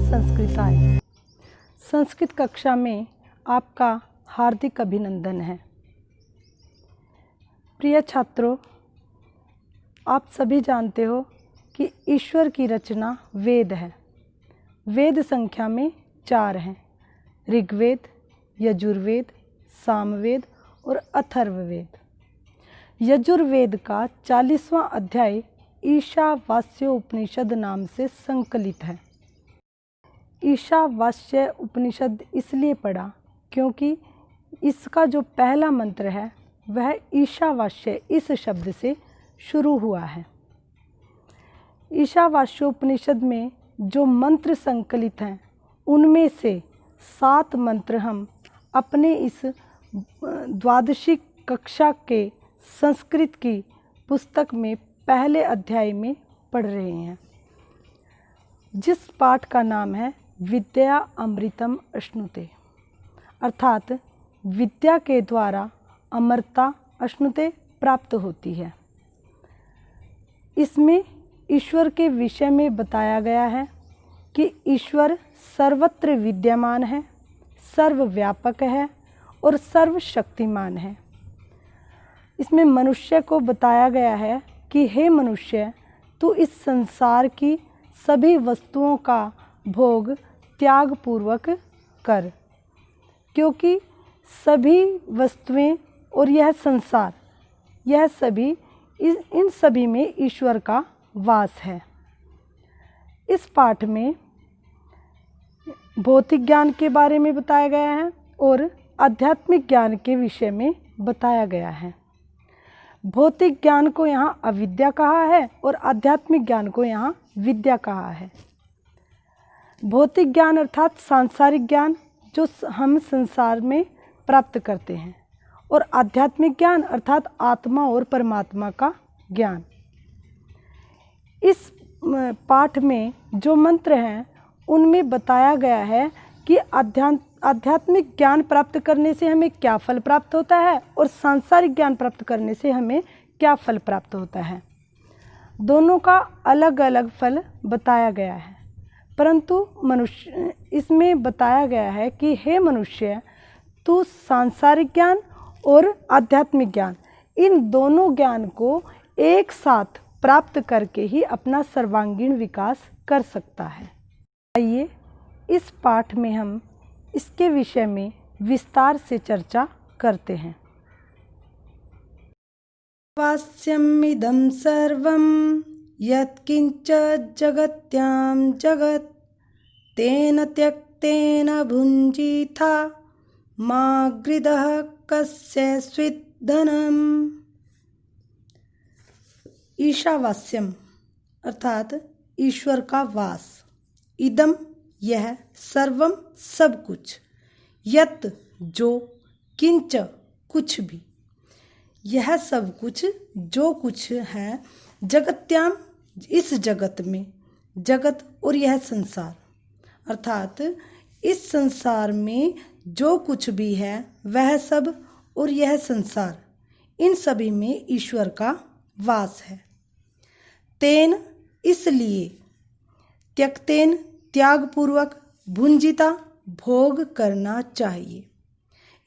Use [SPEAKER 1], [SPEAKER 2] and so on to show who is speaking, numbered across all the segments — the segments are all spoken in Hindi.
[SPEAKER 1] संस्कृताय। संस्कृत कक्षा में आपका हार्दिक अभिनंदन है। प्रिय छात्रों, आप सभी जानते हो कि ईश्वर की रचना वेद है। वेद संख्या में 4 हैं: ऋग्वेद, यजुर्वेद, सामवेद और अथर्ववेद। यजुर्वेद का 40वां अध्याय ईशावास्य उपनिषद नाम से संकलित है। ईशावास्य उपनिषद इसलिए पढ़ा क्योंकि इसका जो पहला मंत्र है वह ईशावास्य इस शब्द से शुरू हुआ है। ईशावास्य उपनिषद में जो मंत्र संकलित हैं उनमें से 7 मंत्र हम अपने इस द्वादशी कक्षा के संस्कृत की पुस्तक में पहले अध्याय में पढ़ रहे हैं, जिस पाठ का नाम है विद्या अमृतम अश्नुते, अर्थात विद्या के द्वारा अमरता अश्नुते प्राप्त होती है। इसमें ईश्वर के विषय में बताया गया है कि ईश्वर सर्वत्र विद्यमान है, सर्वव्यापक है और सर्वशक्तिमान है। इसमें मनुष्य को बताया गया है कि हे मनुष्य, तू इस संसार की सभी वस्तुओं का भोग त्याग पूर्वक कर, क्योंकि सभी वस्तुएं और यह संसार, यह सभी इन सभी में ईश्वर का वास है। इस पाठ में भौतिक ज्ञान के बारे में बताया गया है और आध्यात्मिक ज्ञान के विषय में बताया गया है। भौतिक ज्ञान को यहाँ अविद्या कहा है और आध्यात्मिक ज्ञान को यहाँ विद्या कहा है। भौतिक ज्ञान अर्थात सांसारिक ज्ञान जो हम संसार में प्राप्त करते हैं, और आध्यात्मिक ज्ञान अर्थात आत्मा और परमात्मा का ज्ञान। इस पाठ में जो मंत्र हैं उनमें बताया गया है कि आध्यात्मिक ज्ञान प्राप्त करने से हमें क्या फल प्राप्त होता है और सांसारिक ज्ञान प्राप्त करने से हमें क्या फल प्राप्त होता है। दोनों का अलग अलग फल बताया गया है, परंतु मनुष्य इसमें बताया गया है कि हे मनुष्य, तू सांसारिक ज्ञान और आध्यात्मिक ज्ञान, इन दोनों ज्ञान को एक साथ प्राप्त करके ही अपना सर्वांगीण विकास कर सकता है। आइए इस पाठ में हम इसके विषय में विस्तार से चर्चा करते हैं। वास्यमिदं सर्वं यत्किंच जगत्यां जगत् तेन त्यक्तेन भुञ्जीथा मा गृधः कस्यचित् धनम्। ईशावास्यम अर्थात ईश्वर का वास, इदम यह, सर्वम सब कुछ, यत जो, किंच कुछ भी, यह सब कुछ जो कुछ है, जगत्याम इस जगत में, जगत और यह संसार अर्थात इस संसार में जो कुछ भी है वह सब और यह संसार, इन सभी में ईश्वर का वास है। तेन इसलिए, त्यक्तेन त्याग पूर्वक, भुंजिता भोग करना चाहिए।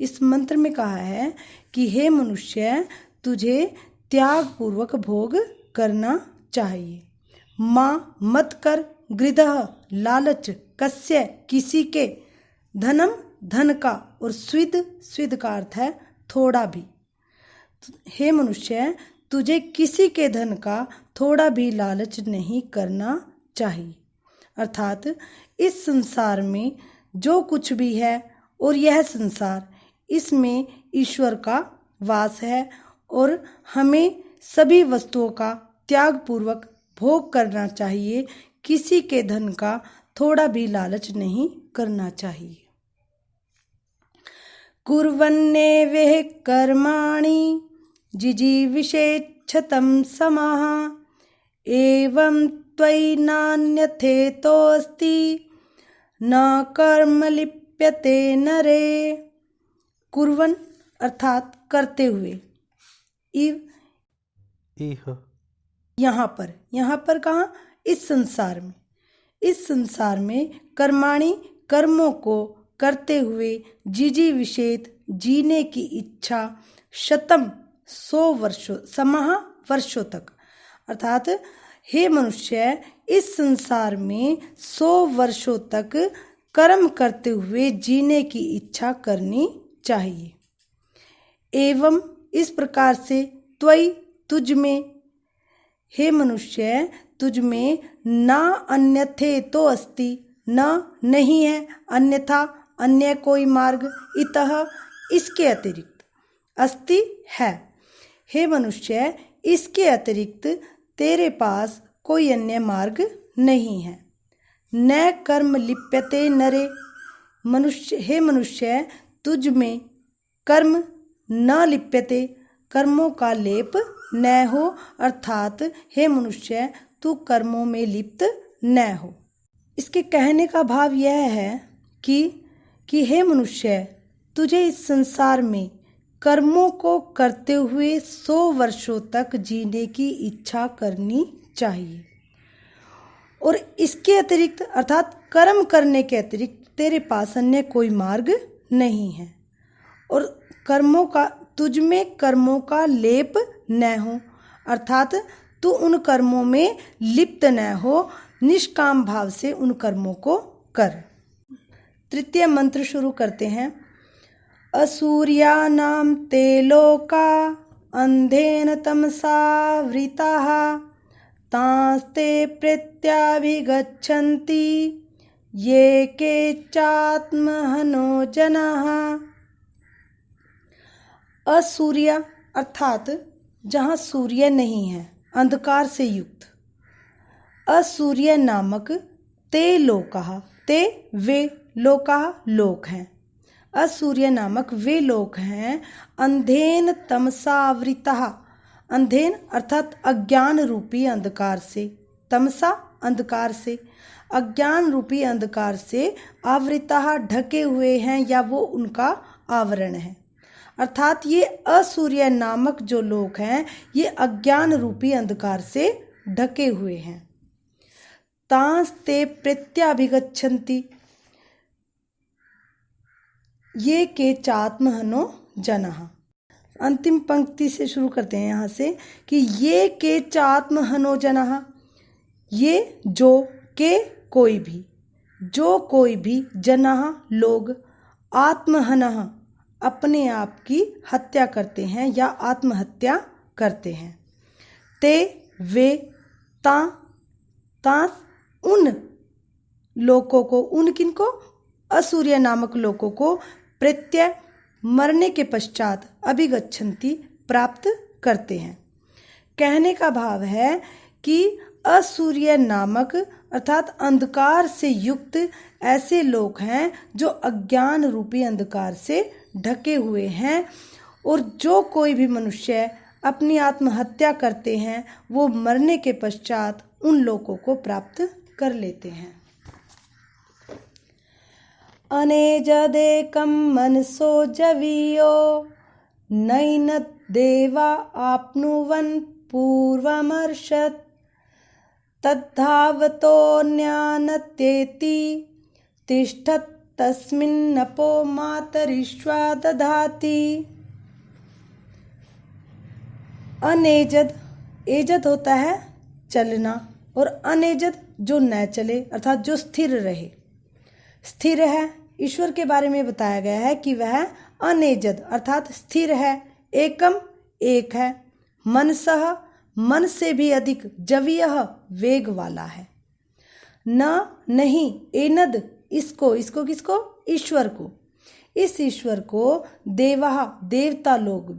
[SPEAKER 1] इस मंत्र में कहा है कि हे मनुष्य, तुझे त्याग पूर्वक भोग करना चाहिए। माँ मत कर, गृधः लालच, कस्य किसी के, धनम धन का, और स्विद स्विद का अर्थ है थोड़ा भी। हे मनुष्य, तुझे किसी के धन का थोड़ा भी लालच नहीं करना चाहिए। अर्थात इस संसार में जो कुछ भी है और यह संसार, इसमें ईश्वर का वास है और हमें सभी वस्तुओं का त्याग पूर्वक भोग करना चाहिए। किसी के धन का थोड़ा भी लालच नहीं करना चाहिए। कुर्वन्नेवेह कर्माणि जिजीविषेच्छतं समाः एवं त्वयि नान्यथेतोऽस्ति न कर्म लिप्यते नरे। कुर्वन अर्थात करते हुए, इव यहाँ पर कहाँ, इस संसार में, इस संसार में कर्माणि कर्मों को करते हुए जिजी विषेत जीने की इच्छा शतम 100 वर्षों समाह वर्षों तक, अर्थात हे मनुष्य इस संसार में 100 वर्षों तक कर्म करते हुए जीने की इच्छा करनी चाहिए। एवं इस प्रकार से त्वयि तुझ में, हे मनुष्य तुझ में ना अन्यथे तो अस्ति, न नहीं है, अन्यथा अन्य कोई मार्ग, इतः इसके अतिरिक्त, अस्ति है, हे मनुष्य इसके अतिरिक्त तेरे पास कोई अन्य मार्ग नहीं है। न कर्म लिप्यते नरे, मनुष्य हे मनुष्य तुझ में कर्म न लिप्यते, कर्मों का लेप न हो, अर्थात हे मनुष्य तू कर्मों में लिप्त न हो। इसके कहने का भाव यह है कि हे मनुष्य तुझे इस संसार में कर्मों को करते हुए 100 वर्षों तक जीने की इच्छा करनी चाहिए, और इसके अतिरिक्त अर्थात कर्म करने के अतिरिक्त तेरे पास अन्य कोई मार्ग नहीं है, और कर्मों का तुझ में कर्मों का लेप न हो, अर्थात तू उन कर्मों में लिप्त न हो, निष्काम भाव से उन कर्मों को कर। तृतीय मंत्र शुरू करते हैं। असूर्यानां ते लोका अंधेन तमसावृताः तांस्ते प्रत्याभिगच्छन्ति ये केचात्महनो जनाः। असूर्य अर्थात जहाँ सूर्य नहीं है, अंधकार से युक्त। असूर्य नामक ते लोकाः, ते वे, लोकाः लोक हैं। असूर्य नामक वे लोक हैं अंधेन तमसावृताः, अंधेन अर्थात अज्ञान रूपी अंधकार से, तमसा अंधकार से, अज्ञान रूपी अंधकार से आवृताः ढके हुए हैं, या वो उनका आवरण है, अर्थात ये असूर्य नामक जो लोक हैं ये अज्ञान रूपी अंधकार से ढके हुए हैं। तांस्ते प्रत्याभिगच्छन्ति ये केचात्महनो जनः। अंतिम पंक्ति से शुरू करते हैं यहाँ से कि ये केचात्महनो जनः, ये जो के कोई भी, जो कोई भी, जनः लोग, आत्महनः अपने आप की हत्या करते हैं या आत्महत्या करते हैं। ते वे, तांस उन लोगों को, उन किनको, असूर्य नामक लोगों को, प्रत्यय मरने के पश्चात अभिगच्छन्ति प्राप्त करते हैं। कहने का भाव है कि असूर्य नामक अर्थात अंधकार से युक्त ऐसे लोग हैं जो अज्ञान रूपी अंधकार से ढके हुए हैं, और जो कोई भी मनुष्य अपनी आत्महत्या करते हैं वो मरने के पश्चात उन लोगों को प्राप्त कर लेते हैं। अनेजदेकं मनसो जवीयो नैन देवा आपनुवन् पूर्वमर्षत् तद्धावतो न्यानत्येति तिष्ठत् तस्मिन्नपो मातरिश्वा दधाति। अनेजद, एजद होता है चलना, और अनेजद जो न चले अर्थात जो स्थिर रहे। स्थिर है, ईश्वर के बारे में बताया गया है कि वह अनेजद अर्थात स्थिर है, एकम एक है, मनसः मन से भी अधिक, जवीयः वेग वाला है, न नहीं, एनद इसको, इसको किसको, ईश्वर को, इस ईश्वर को देवः देवता लोग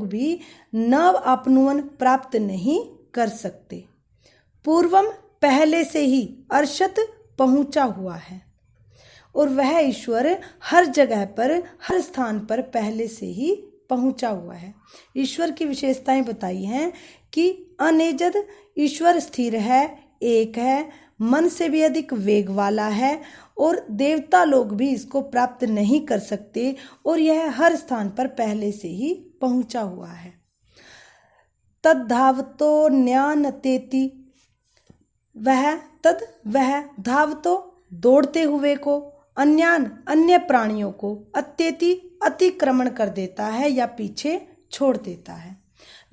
[SPEAKER 1] भी नव अपनुवन प्राप्त नहीं कर सकते। पूर्वम पहले से ही, अर्षत पहुंचा हुआ है, और वह ईश्वर हर जगह पर, हर स्थान पर पहले से ही पहुंचा हुआ है। ईश्वर की विशेषताएं बताई हैं कि अनेजद ईश्वर स्थिर है, एक है, मन से भी अधिक वेग वाला है, और देवता लोग भी इसको प्राप्त नहीं कर सकते, और यह हर स्थान पर पहले से ही पहुंचा हुआ है। तद्धावतो न्यानतेति, वह धावतो दौड़ते हुए को, अन्यान अन्य प्राणियों को, अत्येति अतिक्रमण कर देता है या पीछे छोड़ देता है।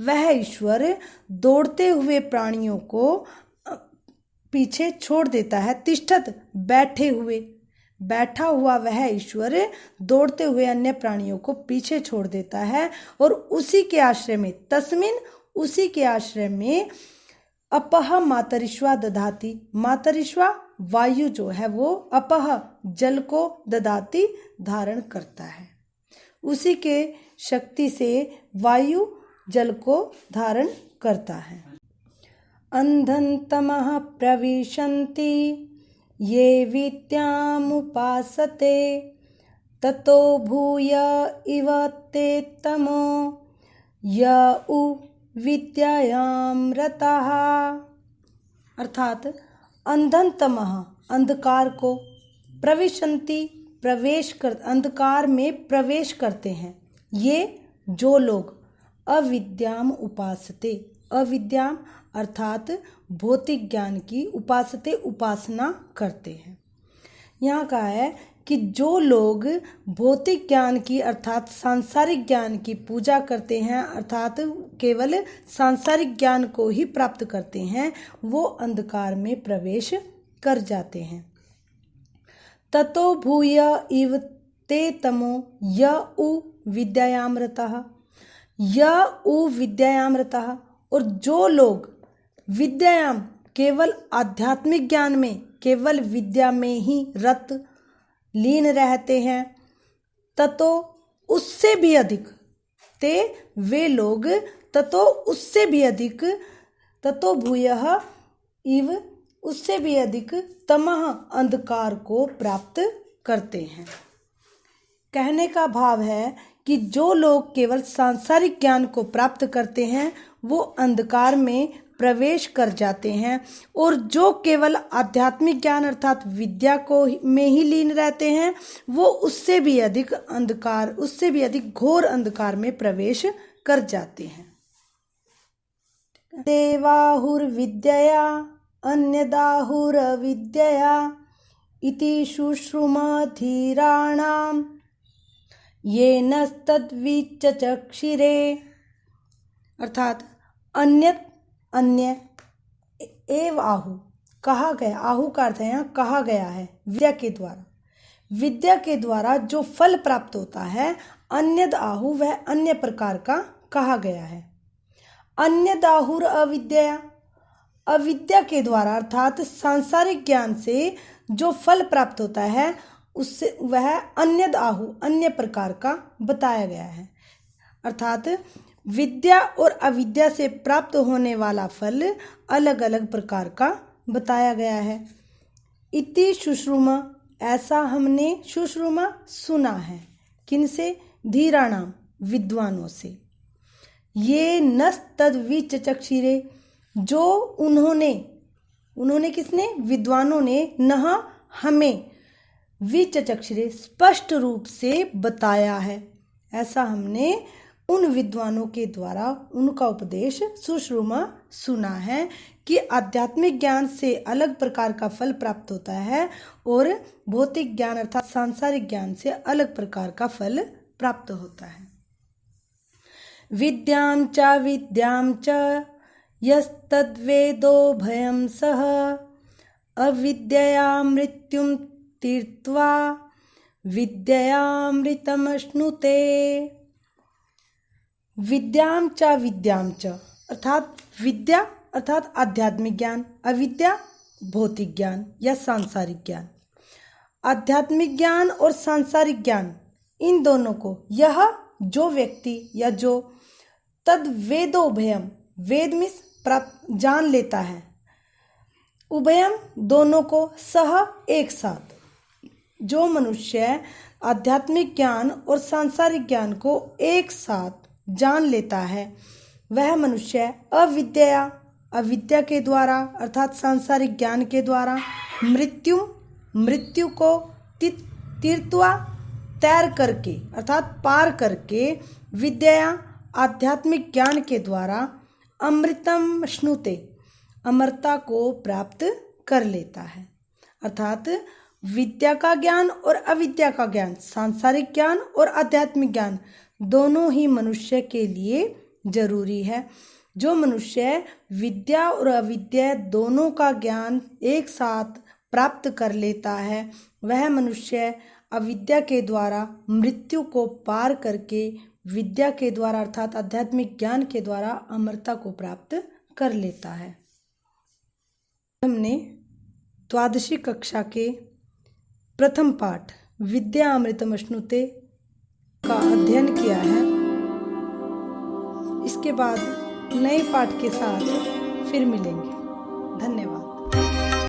[SPEAKER 1] वह ईश्वर दौड़ते हुए प्राणियों को पीछे छोड़ देता है। तिष्ठत बैठे हुए, बैठा हुआ वह ईश्वर दौड़ते हुए अन्य प्राणियों को पीछे छोड़ देता है। और उसी के आश्रय में, तस्मिन उसी के आश्रय में, अपह मातरिश्वा दधाती, मातरिश्वा वायु जो है वो अपह जल को, दधाती धारण करता है। उसी के शक्ति से वायु जल को धारण करता है। अंधन्तमः प्रविशन्ति ये विद्यामुपासते ततो भूय इव ते तमो य उ विद्यायां रताः। अर्थात अंधन्तमः अंधकार को, प्रविशन्ति प्रवेश कर, अंधकार में प्रवेश करते हैं, ये जो लोग अविद्याम उपासते, अविद्याम अर्थात भौतिक ज्ञान की, उपासते उपासना करते हैं। यहाँ कहा है कि जो लोग भौतिक ज्ञान की अर्थात सांसारिक ज्ञान की पूजा करते हैं, अर्थात केवल सांसारिक ज्ञान को ही प्राप्त करते हैं, वो अंधकार में प्रवेश कर जाते हैं। ततो भूय इव ते तमो य उ विद्यायां रतः, य उ विद्यायां रतः। और जो लोग विद्यायाम केवल आध्यात्मिक ज्ञान में, केवल विद्या में ही रत लीन रहते हैं, ततो उससे भी अधिक, ते वे लोग, ततो उससे भी अधिक, ततो भूयः इव उससे भी अधिक, तमः अंधकार को प्राप्त करते हैं। कहने का भाव है कि जो लोग केवल सांसारिक ज्ञान को प्राप्त करते हैं वो अंधकार में प्रवेश कर जाते हैं, और जो केवल आध्यात्मिक ज्ञान अर्थात विद्या को में ही लीन रहते हैं वो उससे भी अधिक अंधकार, उससे भी अधिक घोर अंधकार में प्रवेश कर जाते हैं। देवाहुर्विद्यया अन्यदाहुरविद्यया इति शुश्रुमधीराणाम् येनस्तद्विचक्षिरे। अर्थात अन्यत अन्य एव आहु कहा गया, आहु का अर्थ है यहाँ कहा गया है विद्या के द्वारा, विद्या के द्वारा जो फल प्राप्त होता है, अन्यद आहु वह अन्य प्रकार का कहा गया है। अन्यदाहुर अविद्या, अविद्या के द्वारा अर्थात सांसारिक ज्ञान से जो फल प्राप्त होता है उससे वह अन्यद आहु अन्य प्रकार का बताया गया है। अर्थात विद्या और अविद्या से प्राप्त होने वाला फल अलग अलग प्रकार का बताया गया है। इति शुश्रुमा, ऐसा हमने शुश्रुमा सुना है, किनसे? धीराणाम विद्वानों से। ये नस्तद्विचक्षिरे, जो उन्होंने किसने? विद्वानों ने, नह हमें, विचक्षिरे स्पष्ट रूप से बताया है। ऐसा हमने उन विद्वानों के द्वारा उनका उपदेश सुश्रुमा सुना है कि आध्यात्मिक ज्ञान से अलग प्रकार का फल प्राप्त होता है और भौतिक ज्ञान अर्थात सांसारिक ज्ञान से अलग प्रकार का फल प्राप्त होता है। विद्यां च यस्तद्वेदो भयं सः अविद्यया मृत्युं तीर्त्वा विद्यामृतमश्नुते। विद्यां च अर्थात विद्या अर्थात आध्यात्मिक ज्ञान, अविद्या भौतिक ज्ञान या सांसारिक ज्ञान। आध्यात्मिक ज्ञान और सांसारिक ज्ञान, इन दोनों को यह जो व्यक्ति या जो तद वेदो उभयम, वेद में प्राप्त जान लेता है, उभयम दोनों को, सह एक साथ, जो मनुष्य आध्यात्मिक ज्ञान और सांसारिक ज्ञान को एक साथ जान लेता है वह मनुष्य अविद्या के द्वारा अर्थात सांसारिक ज्ञान के द्वारा मृत्यु को तीर्त्वा तैर करके अर्थात पार करके, विद्या आध्यात्मिक ज्ञान के द्वारा अमृतम श्नुते अमरता को प्राप्त कर लेता है। अर्थात विद्या का ज्ञान और अविद्या का ज्ञान, सांसारिक ज्ञान और आध्यात्मिक ज्ञान दोनों ही मनुष्य के लिए जरूरी है। जो मनुष्य विद्या और अविद्या दोनों का ज्ञान एक साथ प्राप्त कर लेता है, वह मनुष्य अविद्या के द्वारा मृत्यु को पार करके विद्या के द्वारा अर्थात आध्यात्मिक ज्ञान के द्वारा अमरता को प्राप्त कर लेता है। हमने द्वादशी कक्षा के प्रथम पाठ विद्या अमृतम अश्नुते का अध्ययन किया है। इसके बाद नए पाठ के साथ फिर मिलेंगे। धन्यवाद।